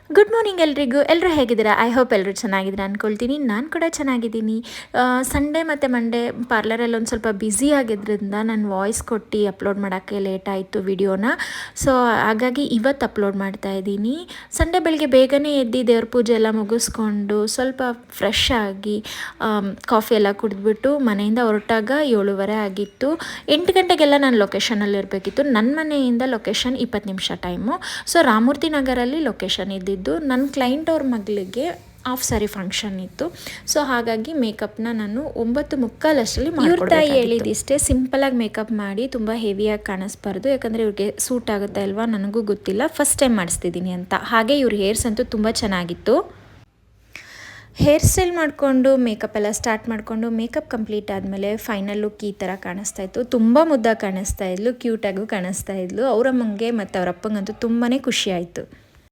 Good morning ಎಲ್ರಿಗೂ. ಎಲ್ಲರೂ ಹೇಗಿದ್ದೀರಾ? ಐ ಹೋಪ್ ಎಲ್ಲರೂ ಚೆನ್ನಾಗಿದ್ದೀರಾ ಅಂದ್ಕೊಳ್ತೀನಿ. ನಾನು ಕೂಡ ಚೆನ್ನಾಗಿದ್ದೀನಿ. ಸಂಡೇ ಮತ್ತು ಮಂಡೇ ಪಾರ್ಲರಲ್ಲಿ ಒಂದು ಸ್ವಲ್ಪ ಬ್ಯುಸಿ ಆಗಿದ್ದರಿಂದ ನಾನು ವಾಯ್ಸ್ ಕೊಟ್ಟು ಅಪ್ಲೋಡ್ ಮಾಡೋಕ್ಕೆ ಲೇಟ್ ಆಯಿತು ವಿಡಿಯೋನ. ಸೊ ಹಾಗಾಗಿ ಇವತ್ತು ಅಪ್ಲೋಡ್ ಮಾಡ್ತಾ ಇದ್ದೀನಿ. ಸಂಡೇ ಬೆಳಗ್ಗೆ ಬೇಗನೆ ಎದ್ದು ದೇವ್ರ ಪೂಜೆ ಎಲ್ಲ ಮುಗಿಸ್ಕೊಂಡು ಸ್ವಲ್ಪ ಫ್ರೆಶ್ ಆಗಿ ಕಾಫಿ ಎಲ್ಲ ಕುಡಿದ್ಬಿಟ್ಟು ಮನೆಯಿಂದ ಹೊರಟಾಗ 7:30 ಆಗಿತ್ತು. 8 ಗಂಟೆಗೆಲ್ಲ ನಾನು ಲೊಕೇಶನಲ್ಲಿ ಇರಬೇಕಿತ್ತು. ನನ್ನ ಮನೆಯಿಂದ ಲೊಕೇಶನ್ 20 ನಿಮಿಷ ಟೈಮು. ಸೊ ರಾಮೂರ್ತಿ ನಗರಲ್ಲಿ ಲೊಕೇಶನ್ ಇದ್ದಿದ್ದು. ನನ್ನ ಕ್ಲೈಂಟ್ ಅವ್ರ ಮಗಳಿಗೆ ಹಾಫ್ ಸ್ಯಾರಿ ಫಂಕ್ಷನ್ ಇತ್ತು. ಸೊ ಹಾಗಾಗಿ ಮೇಕಪ್ನ ನಾನು 9:45 ಅಷ್ಟರಲ್ಲಿ ಇವ್ರ ತಾಯಿ ಹೇಳಿದಿಷ್ಟೇ, ಸಿಂಪಲಾಗಿ ಮೇಕಪ್ ಮಾಡಿ ತುಂಬ ಹೆವಿಯಾಗಿ ಕಾಣಿಸ್ಬಾರ್ದು, ಯಾಕಂದರೆ ಇವ್ರಿಗೆ ಸೂಟ್ ಆಗುತ್ತೆ ಅಲ್ವಾ, ನನಗೂ ಗೊತ್ತಿಲ್ಲ, ಫಸ್ಟ್ ಟೈಮ್ ಮಾಡಿಸ್ತಿದ್ದೀನಿ ಅಂತ. ಹಾಗೆ ಇವ್ರ ಹೇರ್ಸ್ ಅಂತೂ ತುಂಬ ಚೆನ್ನಾಗಿತ್ತು. ಹೇರ್ ಸ್ಟೈಲ್ ಮಾಡಿಕೊಂಡು ಮೇಕಪ್ ಎಲ್ಲ ಸ್ಟಾರ್ಟ್ ಮಾಡಿಕೊಂಡು ಮೇಕಪ್ ಕಂಪ್ಲೀಟ್ ಆದಮೇಲೆ ಫೈನಲ್ ಲುಕ್ ಈ ಥರ ಕಾಣಿಸ್ತಾ ಇತ್ತು. ತುಂಬ ಮುದ್ದಾಗಿ ಕಾಣಿಸ್ತಾ ಇದ್ಲು, ಕ್ಯೂಟಾಗೂ ಕಾಣಿಸ್ತಾ ಇದ್ಲು. ಅವರಮ್ಮಂಗೆ ಮತ್ತು ಅವರಪ್ಪಂಗಂತೂ ತುಂಬಾ ಖುಷಿ ಆಯಿತು.